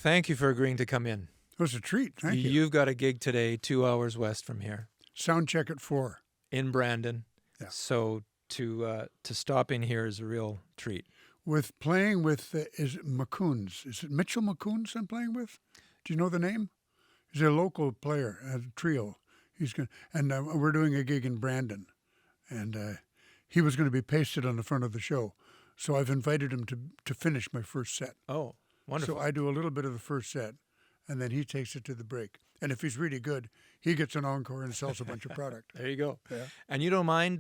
thank you for agreeing to come in. It was a treat. Thank you. You've got a gig today, 2 hours west from here. Sound check at 4. In Brandon. Yeah. So to stop in here is a real treat. With playing with, is it McCoons? Is it Mitchell McCoons I'm playing with? Do you know the name? He's a local player, a trio. He's going, and we're doing a gig in Brandon. And he was going to be pasted on the front of the show. So I've invited him to finish my first set. Oh, wonderful. So I do a little bit of the first set, and then he takes it to the break. And if he's really good, he gets an encore and sells a bunch of product. There you go. Yeah. And you don't mind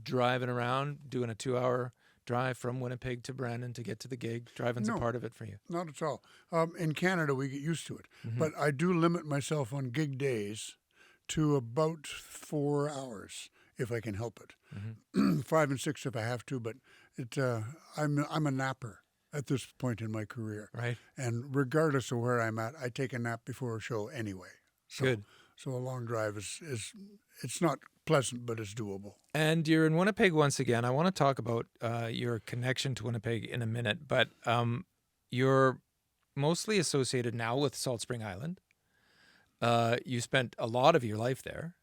driving around, doing a 2-hour drive from Winnipeg to Brandon to get to the gig? Driving's a part of it for you. Not at all. In Canada, we get used to it. Mm-hmm. But I do limit myself on gig days to about 4 hours, if I can help it. Mm-hmm. 5 and 6 if I have to, but I'm a napper at this point in my career. Right. And regardless of where I'm at, I take a nap before a show anyway. So, Good. So a long drive is it's not pleasant, but it's doable. And you're in Winnipeg once again. I want to talk about your connection to Winnipeg in a minute, but you're mostly associated now with Salt Spring Island. You spent a lot of your life there,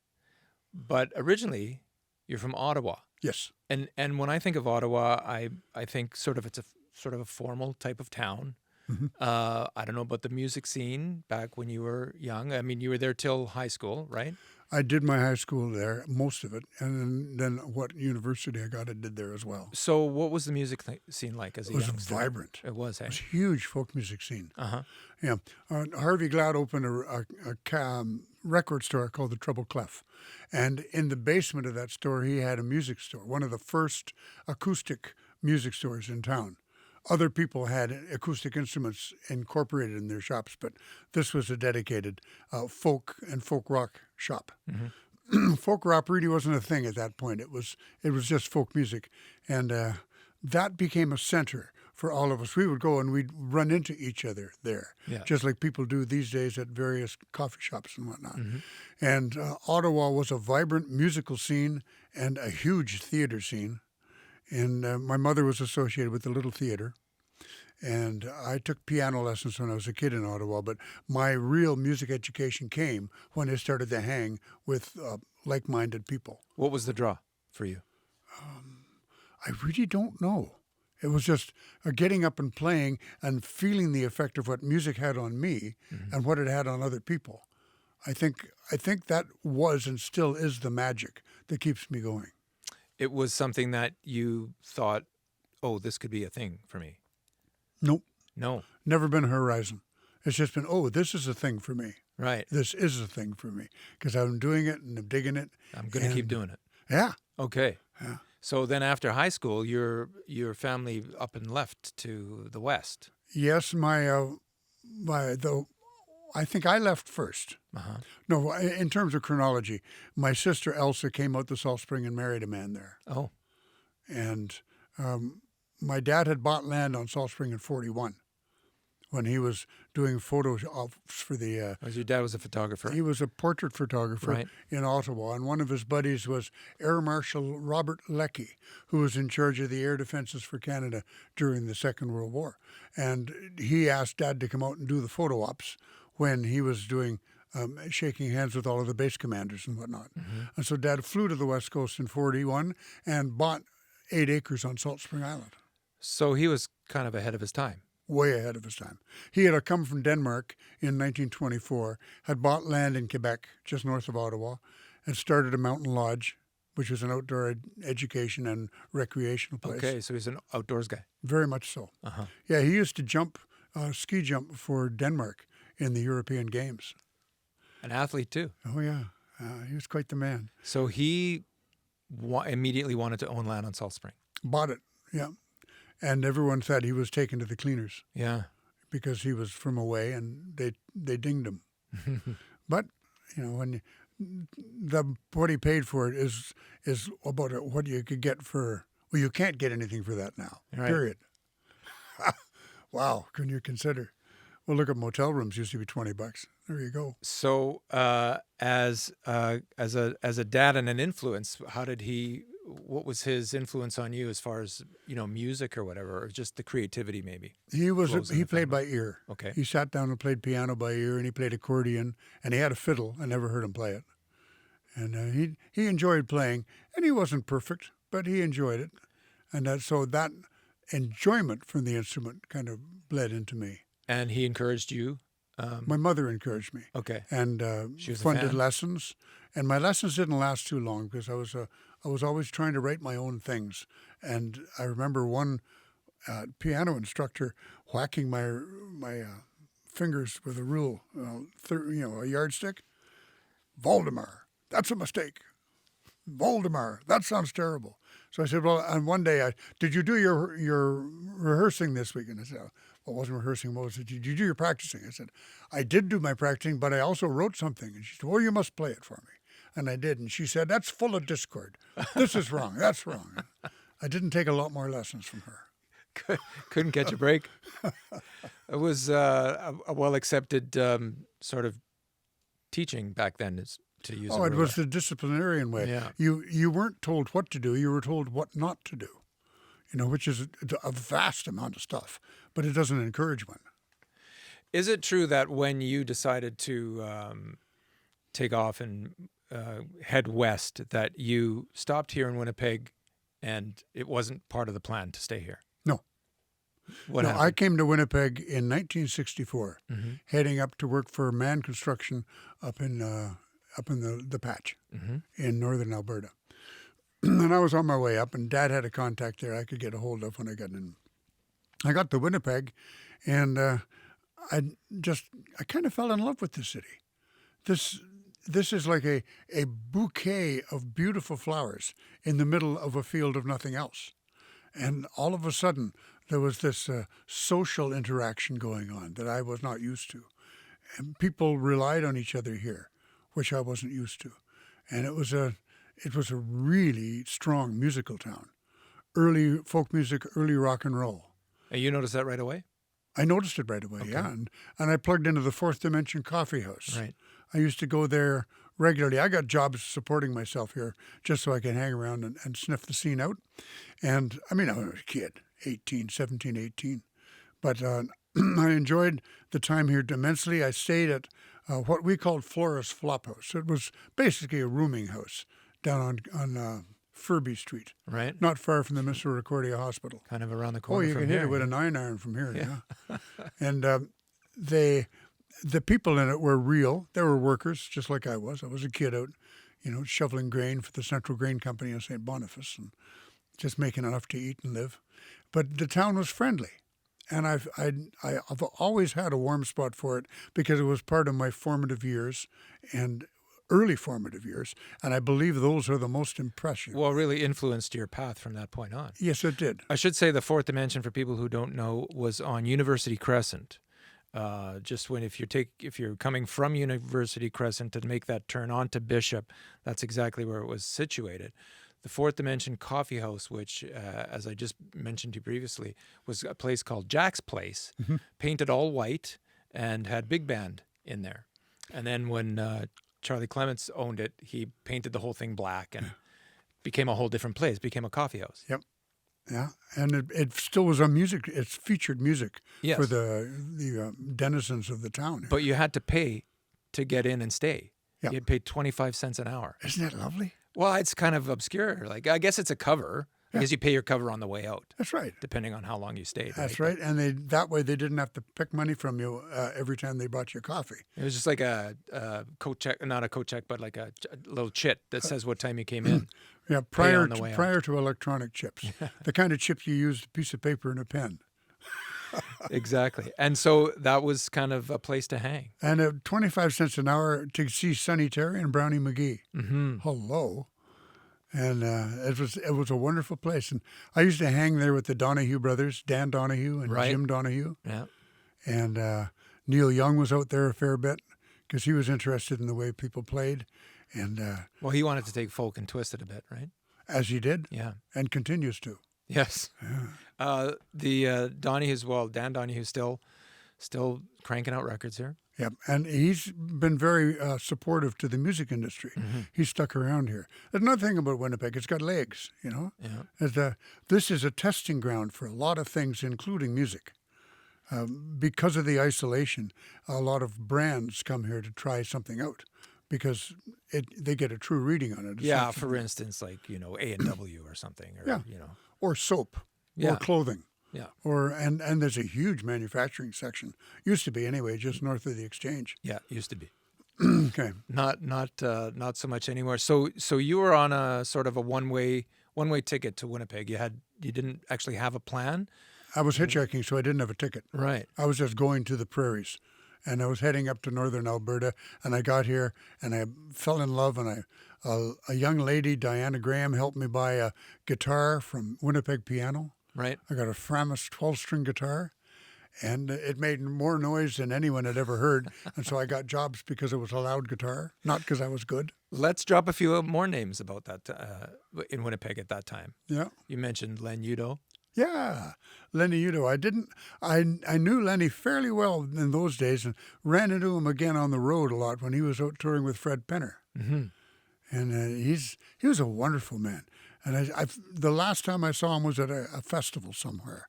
but originally you're from Ottawa. Yes. And when I think of Ottawa, I think it's a sort of a formal type of town. Mm-hmm. I don't know about the music scene back when you were young. I mean, you were there till high school, right? I did my high school there, most of it, and then what university I got, I did there as well. So what was the music scene like as a youngster? It was vibrant. It was, eh? It was a huge folk music scene. Uh-huh. Yeah. Harvey Glad opened a record store called the Treble Clef. And in the basement of that store, he had a music store, one of the first acoustic music stores in town. Other people had acoustic instruments incorporated in their shops, but this was a dedicated folk and folk rock shop. Mm-hmm. Folk rock really wasn't a thing at that point. It was just folk music, and that became a center for all of us. We would go and we'd run into each other there, just like people do these days at various coffee shops and whatnot. Mm-hmm. And Ottawa was a vibrant musical scene and a huge theater scene. And my mother was associated with the Little Theater. And I took piano lessons when I was a kid in Ottawa, but my real music education came when I started to hang with like-minded people. What was the draw for you? I really don't know. It was just getting up and playing and feeling the effect of what music had on me and what it had on other people. I think that was and still is the magic that keeps me going. It was something that you thought, oh, this could be a thing for me. Nope. No. Never been a horizon. It's just been, oh, this is a thing for me. Right. This is a thing for me because I'm doing it and I'm digging it. I'm going to keep doing it. Yeah. Okay. Yeah. So then after high school, your family up and left to the west. Yes, I think I left first. Uh-huh. No, in terms of chronology, my sister Elsa came out to Salt Spring and married a man there. Oh. And my dad had bought land on Salt Spring in 1941 when he was doing photos for the... Your dad was a photographer? He was a portrait photographer in Ottawa, and one of his buddies was Air Marshal Robert Leckie, who was in charge of the air defenses for Canada during the Second World War. And he asked Dad to come out and do the photo ops when he was doing shaking hands with all of the base commanders and whatnot. Mm-hmm. And so Dad flew to the West Coast in 1941 and bought 8 acres on Salt Spring Island. So he was kind of ahead of his time. Way ahead of his time. He had come from Denmark in 1924, had bought land in Quebec, just north of Ottawa, and started a mountain lodge, which was an outdoor education and recreational place. Okay, so he's an outdoors guy. Very much so. Uh-huh. Yeah, he used to ski jump for Denmark in the European Games. An athlete too. Oh, yeah. He was quite the man. So he immediately wanted to own land on Salt Spring. Bought it, yeah. And everyone said he was taken to the cleaners. Yeah. Because he was from away and they dinged him. But, when what he paid for it is about what you could get for, well, you can't get anything for that now, period. Wow, can you consider? Well, look at motel rooms used to be $20. There you go. So as a dad and an influence, how did he what was his influence on you as far as, music or whatever, or just the creativity maybe? He played by ear. Okay. He sat down and played piano by ear, and he played accordion, and he had a fiddle. I never heard him play it. And he enjoyed playing, and he wasn't perfect, but he enjoyed it. And so that enjoyment from the instrument kind of bled into me. And he encouraged you? My mother encouraged me. Okay. And She was a funded fan? lessons. And my lessons didn't last too long because I was always trying to write my own things. And I remember one piano instructor whacking my fingers with a rule, a yardstick. Valdemar, that's a mistake. Valdemar, that sounds terrible. So I said, well, and one day, did you do your rehearsing this week? And I said, well, I wasn't rehearsing. What was it? Did you do your practicing? I said, I did do my practicing, but I also wrote something. And she said, well, you must play it for me. And I did. And she said, that's full of discord. This is wrong. That's wrong. I didn't take a lot more lessons from her. Couldn't catch a break. It was a well-accepted sort of teaching back then, to use. Oh, it was the disciplinarian way. Yeah. You weren't told what to do. You were told what not to do. Which is a vast amount of stuff, but it doesn't encourage one. Is it true that when you decided to take off and head west, that you stopped here in Winnipeg, and it wasn't part of the plan to stay here? No. What No, happened? I came to Winnipeg in 1964, Mm-hmm. heading up to work for Man Construction up in the Patch Mm-hmm. in northern Alberta. And I was on my way up, and Dad had a contact there I could get a hold of when I got in. I got to Winnipeg, and I kind of fell in love with the city. This is like a bouquet of beautiful flowers in the middle of a field of nothing else. And all of a sudden, there was this social interaction going on that I was not used to. And people relied on each other here, which I wasn't used to. And it was a really strong musical town. Early folk music, early rock and roll. And you noticed that right away? I noticed it right away, Okay. yeah. And I plugged into the Fourth Dimension Coffee House. Right. I used to go there regularly. I got jobs supporting myself here just so I could hang around and sniff the scene out. And, I was a kid, 17, 18. But I enjoyed the time here immensely. I stayed at what we called Flores Flophouse. It was basically a rooming house down on Furby Street, Right. not far from the Misericordia Hospital. Kind of around the Oh, corner you from can here. hit it with a 9-iron from here, yeah. And the people in it were real. They were workers, just like I was. I was a kid out, shoveling grain for the Central Grain Company in St. Boniface and just making enough to eat and live. But the town was friendly. And I've always had a warm spot for it because it was part of my formative years and early formative years. And I believe those are the most impressive. Well, really influenced your path from that point on. Yes, it did. I should say the Fourth Dimension, for people who don't know, was on University Crescent. Just if you're coming from University Crescent to make that turn onto Bishop, that's exactly where it was situated. The Fourth Dimension Coffee House, which, as I just mentioned to you previously, was a place called Jack's Place, painted all white and had big band in there. And then when Charlie Clements owned it, he painted the whole thing black and became a whole different place, became a coffee house. Yep. Yeah, and it still was on music. It's featured music Yes. for the denizens of the town. But you had to pay to get in and stay. Yeah. You had paid 25 cents an hour. Isn't that lovely? Well, it's kind of obscure. Like, I guess it's a cover. I guess you pay your cover on the way out, That's right. depending on how long you stayed. That's right. And that way they didn't have to pick money from you every time they bought you coffee. It was just like a coat check, not a coat check, but like a little chit that says what time you came in. Yeah, Pay on the way out. prior to electronic chips, the kind of chip you use, a piece of paper and a pen. Exactly. And so that was kind of a place to hang. And 25 cents an hour to see Sonny Terry and Brownie McGee. Mm-hmm. Hello. And it was a wonderful place. And I used to hang there with the Donahue brothers, Dan Donahue and Right. Jim Donahue. Yeah. And Neil Young was out there a fair bit because he was interested in the way people played. And Well, he wanted to take folk and twist it a bit, right? as he did Yeah. and continues to. Yes. The Donahue's, well, Dan Donahue still Still cranking out records here. Yep, and he's been very supportive to the music industry. He's stuck around here. There's another thing about Winnipeg; it's got legs. Yeah. This is a testing ground for a lot of things, including music. Because of the isolation, a lot of brands come here to try something out because they get a true reading on it. It's Yeah, not for instance, like, A&W or something, or, Yeah. or soap, Yeah. or clothing. Yeah. And there's a huge manufacturing section. Used to be anyway, just north of the exchange. Yeah, used to be. Okay. Not so much anymore. So you were on a sort of a one-way ticket to Winnipeg. You didn't actually have a plan? I was hitchhiking, so I didn't have a ticket. Right. I was just going to the prairies. And I was heading up to northern Alberta, and I got here, and I fell in love, and a young lady, Diana Graham, helped me buy a guitar from Winnipeg Piano. Right. I got a Framus 12-string guitar, and it made more noise than anyone had ever heard. And so I got jobs because it was a loud guitar, not because I was good. Let's drop a few more names about that in Winnipeg at that time. Yeah. You mentioned Len Udo. Yeah, Lenny Udo. I knew Lenny fairly well in those days and ran into him again on the road a lot when he was out touring with Fred Penner. Mm-hmm. And he was a wonderful man. And the last time I saw him was at a festival somewhere.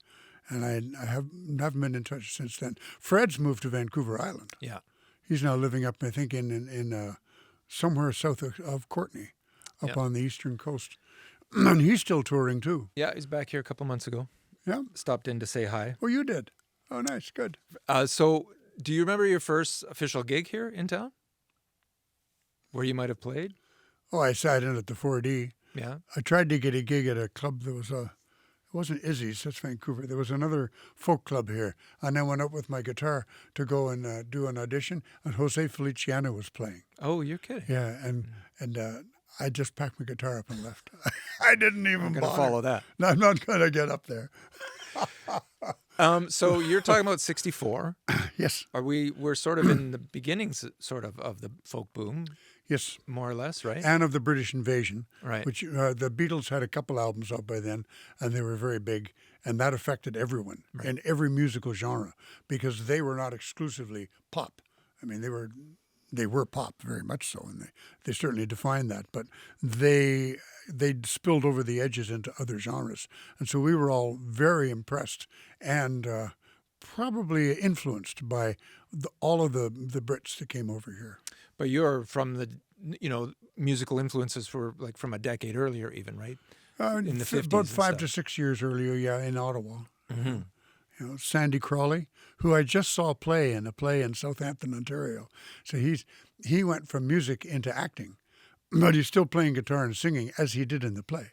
And I haven't been in touch since then. Fred's moved to Vancouver Island. Yeah. He's now living up, I think, in somewhere south of Courtenay, up on the eastern coast. And he's still touring too. Yeah, he's back here a couple months ago. Yeah. Stopped in to say hi. Oh, you did? Oh, nice. Good. So do you remember your first official gig here in town? Where you might have played? Oh, I sat in at the 4D. Yeah. I tried to get a gig at a club that was it wasn't Izzy's, that's Vancouver. There was another folk club here. And I went up with my guitar to go and do an audition, and Jose Feliciano was playing. Oh, you're kidding. Yeah, and I just packed my guitar up and left. I didn't even I'm going to bother. follow that. No, I'm not going to get up there. So you're talking about 64. Yes. We're sort of in the beginnings of the folk boom, Yes. more or less, right? And of the British invasion, Right. which the Beatles had a couple albums out by then, and they were very big, and that affected everyone in every musical genre because they were not exclusively pop. I mean, they were pop very much so, and they certainly defined that, but they spilled over the edges into other genres, and so we were all very impressed and probably influenced by all of the Brits that came over here. But you're from the, musical influences were like from a decade earlier even, right? In the 50s. About 5 to 6 years earlier, in Ottawa. Mm-hmm. Sandy Crawley, who I just saw play in a play in Southampton, Ontario. So he went from music into acting, but he's still playing guitar and singing as he did in the play.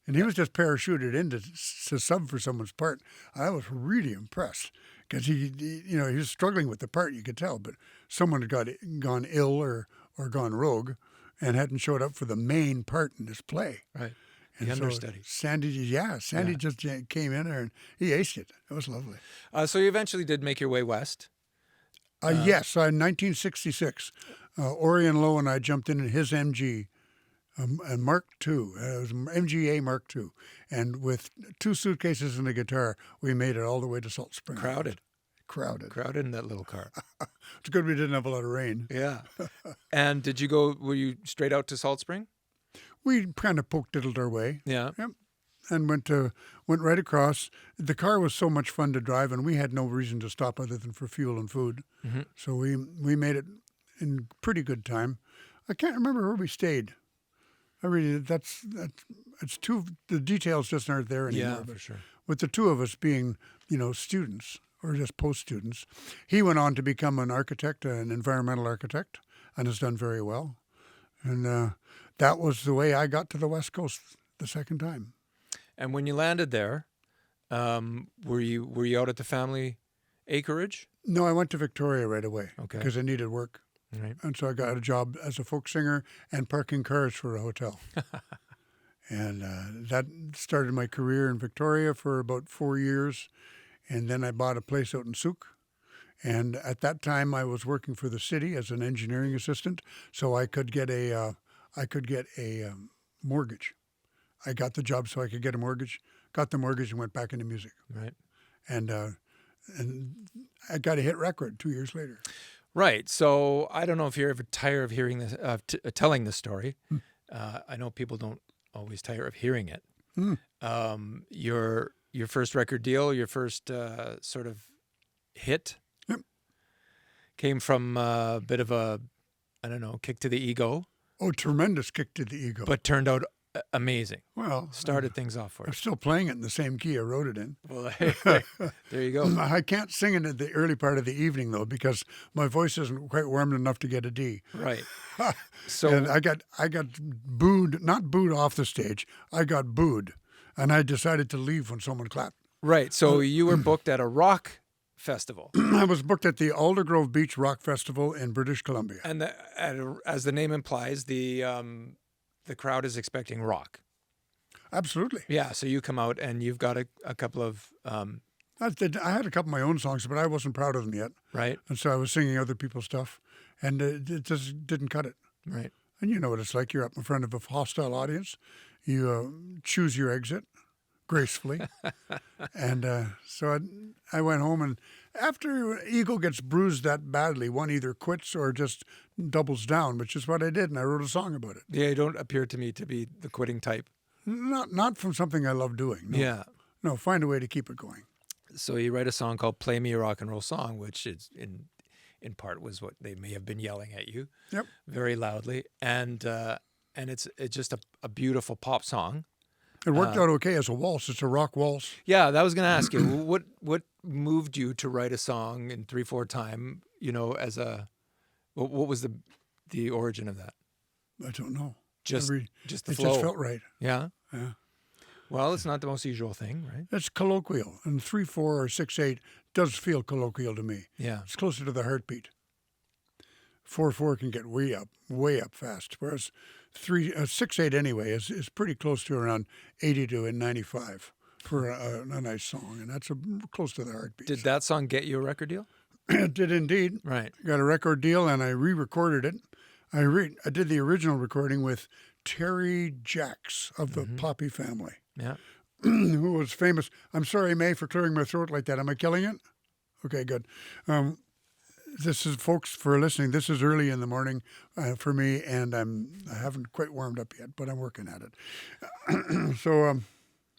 And he was just parachuted in to sub for someone's part. I was really impressed because he was struggling with the part, you could tell, but someone had gone ill or gone rogue and hadn't showed up for the main part in this play. Right. And The understudy. Sandy just came in there and he aced it. It was lovely. So you eventually did make your way west. Yes, in 1966, Orion Lowe and I jumped in his MG, and Mark II. It was MGA Mark II. And with 2 suitcases and a guitar, we made it all the way to Salt Spring. Crowded Crowded. in that little car. It's good we didn't have a lot of rain. Yeah. And were you straight out to Salt Spring? We kind of poke-diddled our way. Yeah. Yep. And went right across. The car was so much fun to drive, and we had no reason to stop other than for fuel and food. Mm-hmm. So we made it in pretty good time. I can't remember where we stayed. The details just aren't there anymore. Yeah, for sure. With the two of us being, students or just post-students, he went on to become an architect, an environmental architect, and has done very well. And that was the way I got to the West Coast the second time. And when you landed there, were you out at the family acreage? No, I went to Victoria right away because I needed work. Right. And so I got a job as a folk singer and parking cars for a hotel. And that started my career in Victoria for about 4 years. And then I bought a place out in Souk. And at that time, I was working for the city as an engineering assistant, so I could get a mortgage. I got the job so I could get a mortgage, got the mortgage, and went back into music. Right. And and I got a hit record 2 years later. Right. So I don't know if you're ever tired of hearing this, telling this story. I know people don't always tire of hearing it. Your first record deal, your first sort of hit, Yep. came from a bit of a, I don't know, kick to the ego, Oh, tremendous kick to the ego. but turned out amazing. Well, Started things off for I'm you. still playing it in the same key I wrote it in. Well, there you go. I can't sing it at the early part of the evening, though, because my voice isn't quite warm enough to get a D. Right. So And I got booed, not booed off the stage. I got booed, and I decided to leave when someone clapped. right. So you were booked at a rock festival, I was booked at the Aldergrove Beach Rock Festival in British Columbia. and as the name implies, the crowd is expecting rock. Absolutely. Yeah. So you come out and you've got a couple of I had a couple of my own songs, but I wasn't proud of them yet. right. And so I was singing other people's stuff, and it just didn't cut it. Right. And you know what it's like. You're up in front of a hostile audience. You choose your exit gracefully. And so I went home, and after ego gets bruised that badly, one either quits or just doubles down, which is what I did, and I wrote a song about it. Yeah. You don't appear to me to be the quitting type. Not from something I love doing. No. Yeah. No, find a way to keep it going. So you write a song called "Play Me a Rock and Roll Song," which is in part was what they may have been yelling at you, Yep. very loudly, and it's just a beautiful pop song. It worked out okay as a waltz. It's a rock waltz. Yeah, that was going to ask you what moved you to write a song in 3/4 time. You know, as a what was the origin of that? I don't know. Just the It flow. just felt right. Yeah. Yeah. Well, it's not the most usual thing, right? It's colloquial, and 3/4 or 6/8 does feel colloquial to me. Yeah. It's closer to the heartbeat. 4/4 can get way up fast, whereas 6/8 anyway is pretty close to around 80 to 95 for a nice song, and that's close to the heartbeat. Did that song get you a record deal? It did indeed. Right. Got a record deal, and I re-recorded it. I did the original recording with Terry Jacks of the Poppy family, Yeah. who was famous. I'm sorry, May, for clearing my throat like that. Am I killing it? Okay, good. This is, folks, for listening, this is early in the morning for me, and I haven't quite warmed up yet, but I'm working at it. So,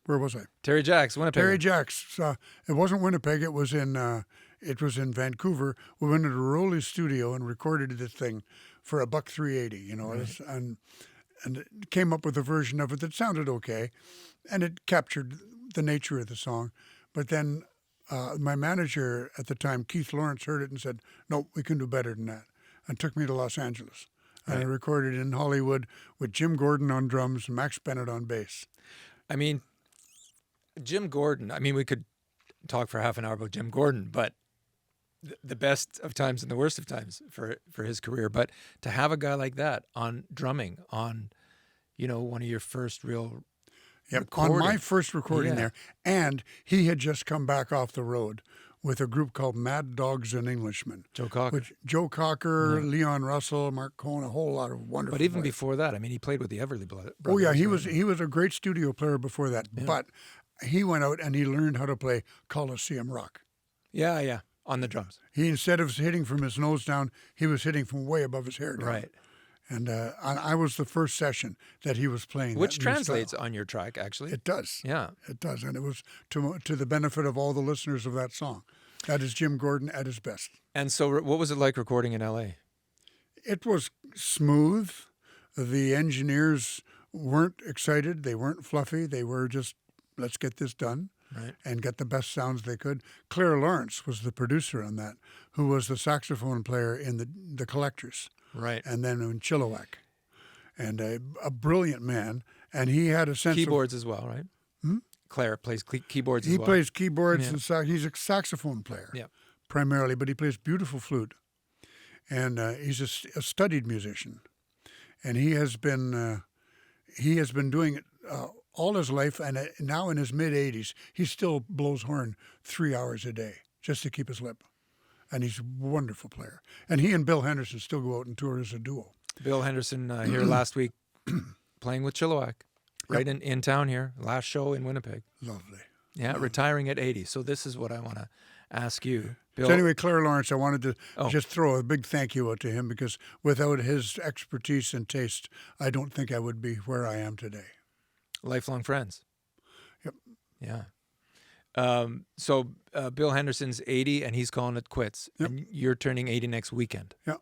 where was I? Terry Jacks, Winnipeg. Terry Jacks. It wasn't Winnipeg. It was in Vancouver. We went into Rowley's studio and recorded this thing for $1.380. You know, Right. and it came up with a version of it that sounded okay, and it captured the nature of the song. But then my manager at the time, Keith Lawrence, heard it and said, "No, we can do better than that," and took me to Los Angeles. And I Right. recorded in Hollywood with Jim Gordon on drums and Max Bennett on bass. I mean, Jim Gordon. I mean, we could talk for half an hour about Jim Gordon, but the best of times and the worst of times for his career. But to have a guy like that on drumming on, one of your first real Yep, on my recording. first recording Yeah. there. And he had just come back off the road with a group called Mad Dogs and Englishmen. Joe Cocker. Which Joe Cocker, Leon Russell, Mark Cohn, a whole lot of wonderful But even players. before that, I mean, he played with the Everly Brothers. Oh yeah, he right? was a great studio player before that. Yeah. But he went out and he learned how to play Coliseum rock. Yeah, on the drums. He, instead of hitting from his nose down, he was hitting from way above his hair down. Right. And I was the first session that he was playing. Which that new translates style. on your track, actually. It does. Yeah. It does, and it was to the benefit of all the listeners of that song. That is Jim Gordon at his best. And so what was it like recording in L.A.? It was smooth. The engineers weren't excited. They weren't fluffy. They were just, let's get this done Right. and get the best sounds they could. Claire Lawrence was the producer on that, who was the saxophone player in the Collectors Right. and then in Chilliwack. And a brilliant man. And he had a sense Keyboards as well, right? Claire plays keyboards as He well. plays keyboards Yeah. and he's a saxophone player Yeah. primarily, but he plays beautiful flute. And he's a studied musician. And he has been doing it all his life, and now in his mid-80s, he still blows horn 3 hours a day just to keep his lip. And he's a wonderful player. And he and Bill Henderson still go out and tour as a duo. Bill Henderson here last week playing with Chilliwack, right in town here. Last show in Winnipeg. Lovely. Yeah, retiring at 80. So this is what I want to ask you, So Bill. anyway, Claire Lawrence, I wanted to Oh, just throw a big thank you out to him because without his expertise and taste, I don't think I would be where I am today. lifelong friends. Yep. Yeah. So Bill Henderson's 80 and he's calling it quits. Yep. And you're turning 80 next weekend. Yeah.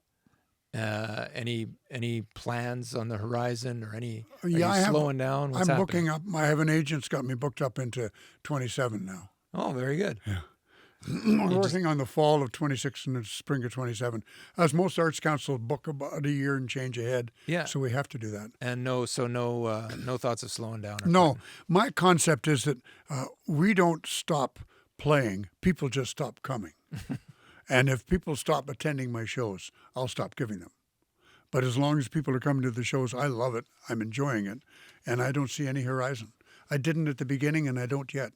Any plans on the horizon or any? Are Yeah, you slowing down? What's I'm happening? booking up. I have an agent's got me booked up into 27 now. Oh, very good. Yeah. We're working on the fall of 26 and the spring of 27. As most arts councils book about a year and change ahead. Yeah. So we have to do that. And no thoughts of slowing down. Or No, quitting. my concept is that we don't stop playing. People just stop coming. And if people stop attending my shows, I'll stop giving them. But as long as people are coming to the shows, I love it. I'm enjoying it. And I don't see any horizon. I didn't at the beginning and I don't yet.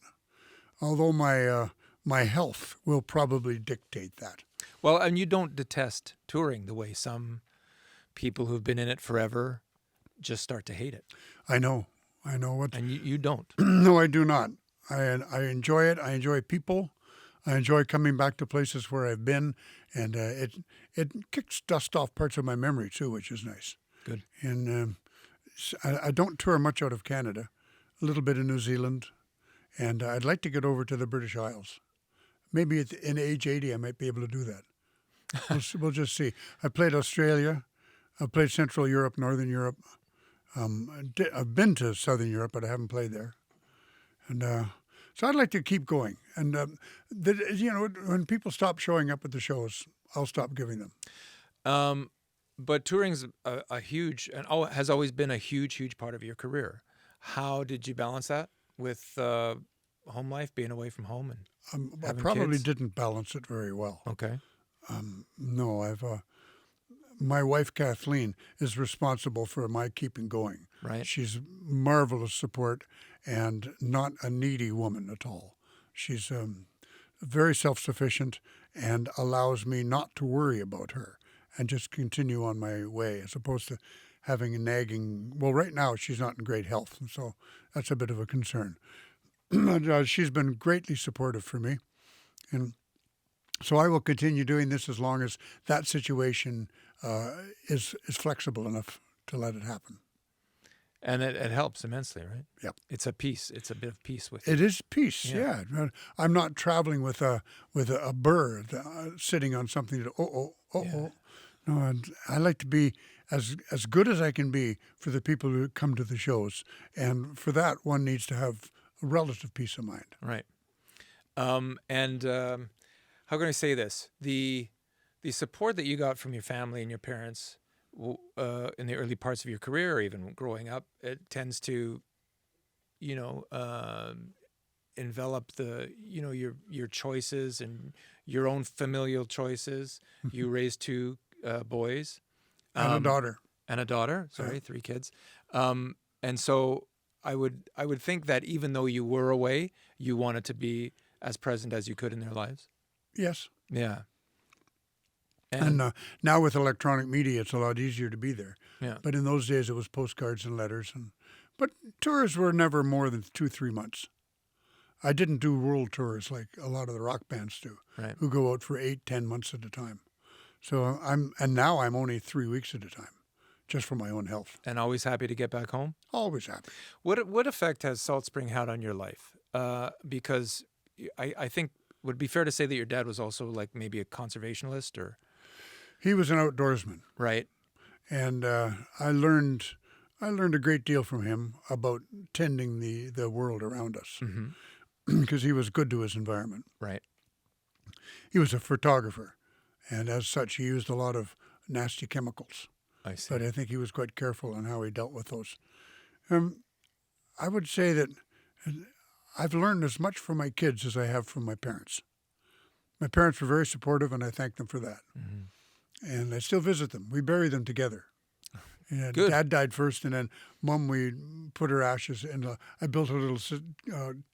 Although my health will probably dictate that. Well, and you don't detest touring the way some people who've been in it forever just start to hate it. I know what. And you don't. No, I do not. I enjoy it. I enjoy people. I enjoy coming back to places where I've been, and it kicks dust off parts of my memory too, which is nice. Good. And I don't tour much out of Canada, a little bit in New Zealand, and I'd like to get over to the British Isles. Maybe in age 80, I might be able to do that. We'll just see. I played Australia. I played Central Europe, Northern Europe. I've been to Southern Europe, but I haven't played there. And so I'd like to keep going. And, when people stop showing up at the shows, I'll stop giving them. But touring's a huge and has always been a huge part of your career. How did you balance that with home life, being away from home, and I having probably kids? didn't balance it very well. Okay. No, my wife Kathleen is responsible for my keeping going. Right. She's marvelous support and not a needy woman at all. She's very self-sufficient and allows me not to worry about her and just continue on my way as opposed to having a nagging. Well, right now she's not in great health, and so that's a bit of a concern. But she's been greatly supportive for me, and so I will continue doing this as long as that situation is flexible enough to let it happen. And it helps immensely, right? Yep. It's a piece. It's a bit of peace with you. It is peace, Yeah. yeah. I'm not traveling with a burr sitting on something that, Yeah. No, and I like to be as good as I can be for the people who come to the shows. And for that, one needs to have a relative peace of mind. Right. How can I say this? The support that you got from your family and your parents in the early parts of your career, or even growing up, it tends to, envelop your choices and your own familial choices. You raised two boys. And a daughter. And a daughter. Sorry, 3 kids. And so I would think that even though you were away, you wanted to be as present as you could in their lives. Yes. Yeah. And now with electronic media, it's a lot easier to be there. Yeah. But in those days, it was postcards and letters. But tours were never more than 2-3 months. I didn't do world tours like a lot of the rock bands do, Right. who go out for 8-10 months at a time. So now I'm only 3 weeks at a time, just for my own health. And always happy to get back home. Always happy. What effect has Salt Spring had on your life? Because I think would it be fair to say that your dad was also like maybe a conservationist, or He was an outdoorsman, right? and I learned a great deal from him about tending the world around us, because he was good to his environment. Right. He was a photographer, and as such, he used a lot of nasty chemicals. I see. But I think he was quite careful on how he dealt with those. I would say that I've learned as much from my kids as I have from my parents. My parents were very supportive, and I thank them for that. And I still visit them. We bury them together. And Good. Dad died first, and then Mom, we put her ashes in. I built a little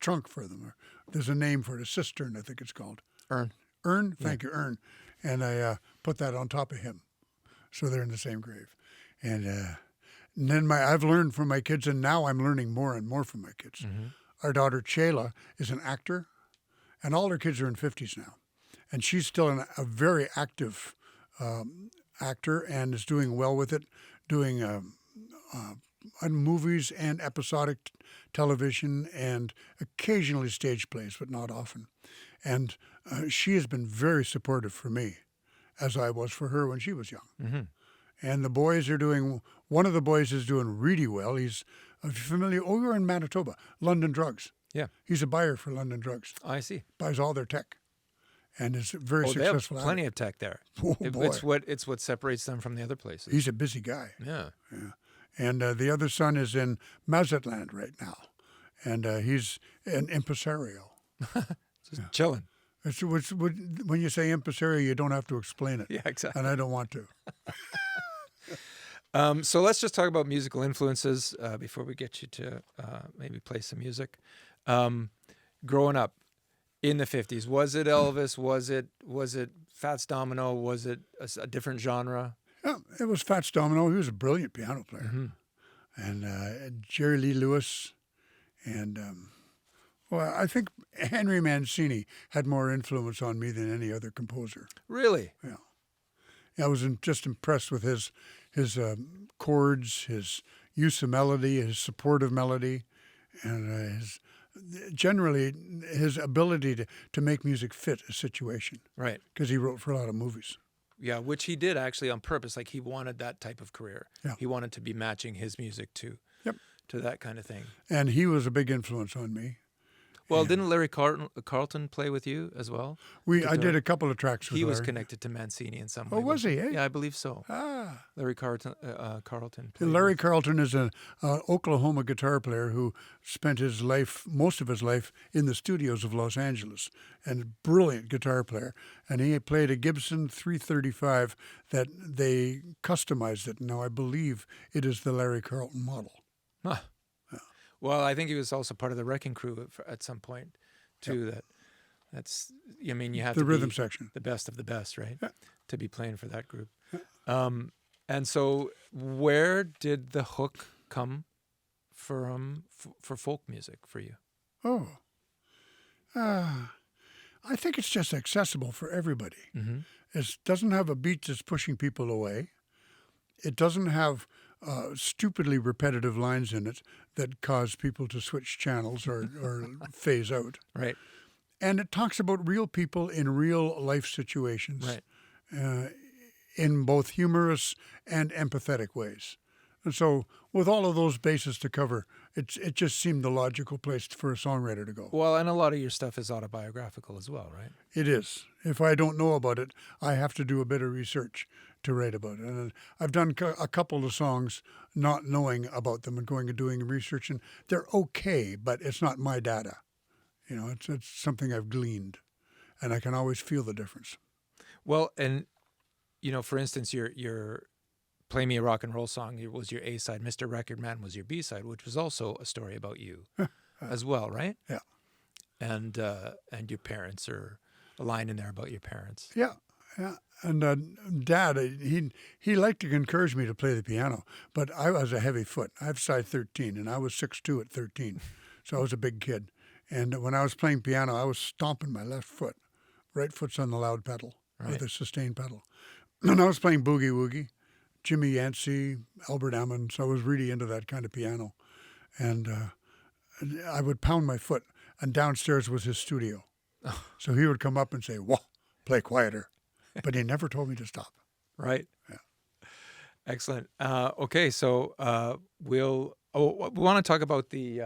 trunk for them. There's a name for it, a cistern, I think it's called. Urn. Urn? Thank you, urn. And I put that on top of him. So they're in the same grave. And then I've learned from my kids, and now I'm learning more and more from my kids. Our daughter, Chayla, is an actor, and all her kids are in 50s now. and she's still a very active actor and is doing well with it, doing movies and episodic television and occasionally stage plays, but not often. And she has been very supportive for me, as I was for her when she was young. Mm-hmm. And the boys are doing, one of the boys is doing really well. He's familiar, you're in Manitoba, London Drugs. Yeah. He's a buyer for London Drugs. I see. Buys all their tech. And is very successful. They have plenty of tech there. Oh, boy. It's what separates them from the other places. He's a busy guy. Yeah. And the other son is in Mazatlan right now. And he's an impresario. Just chilling. When you say impresario, you don't have to explain it. Yeah, exactly. And I don't want to. So let's just talk about musical influences before we get you to maybe play some music. Growing up in the 50s, was it Elvis? Was it Fats Domino? Was it a different genre? Yeah, it was Fats Domino. He was a brilliant piano player. Mm-hmm. And Jerry Lee Lewis. And, I think Henry Mancini had more influence on me than any other composer. Really? Yeah. I was just impressed with his chords, his use of melody, his support of melody, and generally his ability to make music fit a situation. Right. Because he wrote for a lot of movies. Yeah, which he did actually on purpose. Like he wanted that type of career. Yeah. He wanted to be matching his music to that kind of thing. And he was a big influence on me. Well, didn't Larry Carlton play with you as well? I did a couple of tracks with He Larry. was connected to Mancini in some way. Oh, was he? Eh? Yeah, I believe so. Ah. Larry Carlton. Larry Carlton is an Oklahoma guitar player who spent most of his life in the studios of Los Angeles, and a brilliant guitar player. And he played a Gibson 335 that they customized it. Now I believe it is the Larry Carlton model. Huh. Yeah. Well, I think he was also part of the Wrecking Crew at some point, too. Yep. That's. I mean, you have the to rhythm be section, the best of the best, right? Yeah. To be playing for that group. Yeah. And so, where did the hook come from for folk music for you? Oh, I think it's just accessible for everybody. Mm-hmm. It doesn't have a beat that's pushing people away. It doesn't have stupidly repetitive lines in it that cause people to switch channels or phase out. Right. And it talks about real people in real life situations, right. In both humorous and empathetic ways. And so with all of those bases to cover, it just seemed the logical place for a songwriter to go. Well, and a lot of your stuff is autobiographical as well, right? It is. If I don't know about it, I have to do a bit of research to write about it. And I've done a couple of songs not knowing about them and going and doing research, and they're okay, but it's not my data. You know, it's something I've gleaned, and I can always feel the difference. Well, and, you know, for instance, your Play Me a Rock and Roll Song was your A side. Mr. Record Man was your B side, which was also a story about you as well, right? Yeah. And your parents, or a line in there about your parents. Yeah. And Dad, he liked to encourage me to play the piano, but I was a heavy foot. I have size 13, and I was 6'2" at 13, so I was a big kid. And when I was playing piano, I was stomping my left foot. Right foot's on the loud pedal, or the sustain pedal. And I was playing boogie woogie, Jimmy Yancey, Albert Hammond, so I was really into that kind of piano. And I would pound my foot, and downstairs was his studio. Oh. So he would come up and say, "Whoa, play quieter." But he never told me to stop. Right. Yeah. Excellent. Okay, so we want to talk about the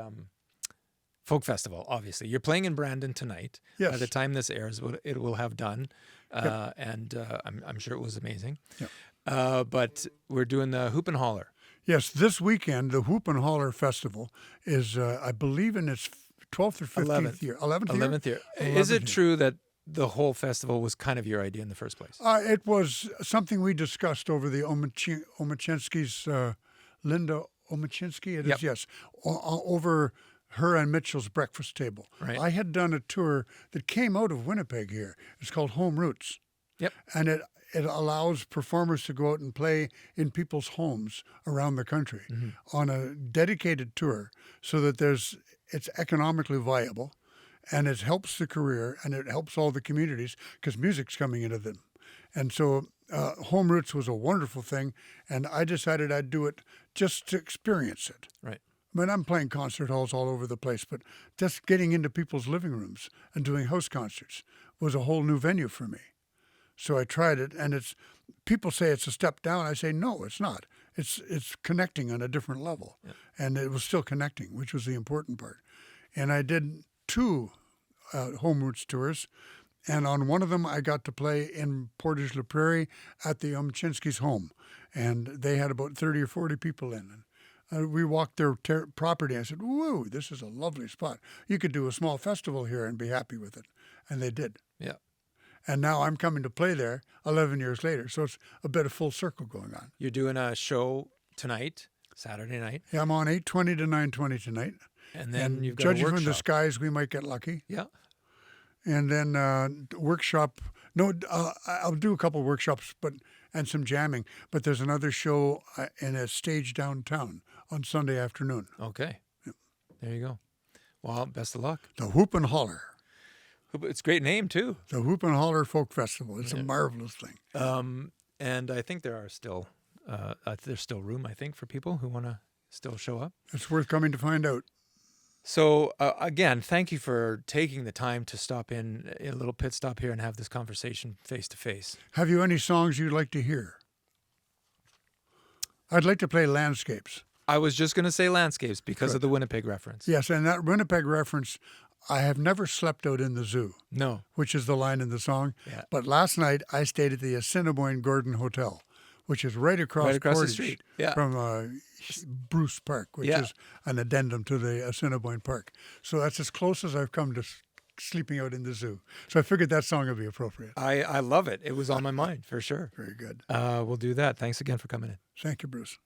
folk festival. Obviously, you're playing in Brandon tonight. Yes. By the time this airs, it will have done, Yep. and I'm sure it was amazing. Yep. But we're doing the Hoop and Holler. Yes, this weekend the Hoop and Holler Festival is, I believe, in its 12th or 15th year. 11th year. Is it true that the whole festival was kind of your idea in the first place? It was something we discussed over the Omachinsky's, Linda Omachinsky, it is, Yep. yes, over her and Mitchell's breakfast table. Right. I had done a tour that came out of Winnipeg here. It's called Home Roots. Yep. And it allows performers to go out and play in people's homes around the country on a dedicated tour so that it's economically viable. and it helps the career and it helps all the communities because music's coming into them. And so Home Roots was a wonderful thing, and I decided I'd do it just to experience it. Right. I mean, I'm playing concert halls all over the place, but just getting into people's living rooms and doing house concerts was a whole new venue for me. So I tried it, and people say it's a step down. I say, no, it's not. It's connecting on a different level. Yeah. And it was still connecting, which was the important part. And I did 2 Home Roots tours, and on one of them I got to play in Portage, Prairie at the Umchinsky's home. And they had about 30 or 40 people in. And we walked their property. I said, whoa, this is a lovely spot. You could do a small festival here and be happy with it. And they did. Yeah. And now I'm coming to play there 11 years later. So it's a bit of full circle going on. You're doing a show tonight, Saturday night. Yeah, I'm on 8:20 to 9:20 tonight. And then you've got judging a workshop. from the skies, we might get lucky. Yeah. And then workshop. No, I'll do a couple workshops, and some jamming. But there's another show in a stage downtown on Sunday afternoon. Okay. Yeah. There you go. Well, best of luck. The Whoop and Holler. It's a great name too. The Whoop and Holler Folk Festival. It's a marvelous thing. And I think there's still room, I think, for people who want to still show up. It's worth coming to find out. So again, thank you for taking the time to stop in a little pit stop here and have this conversation face to face. Have you any songs you'd like to hear? I'd like to play Landscapes. I was just going to say Landscapes because of the Winnipeg reference. Yes, and that Winnipeg reference, I have never slept out in the zoo. No. Which is the line in the song. Yeah. But last night I stayed at the Assiniboine Gordon Hotel, which is right across the Portage street. Yeah. from Bruce Park, which is an addendum to the Assiniboine Park. So that's as close as I've come to sleeping out in the zoo. So I figured that song would be appropriate. I love it. It was on my mind for sure. Very good. We'll do that. Thanks again for coming in. Thank you, Bruce.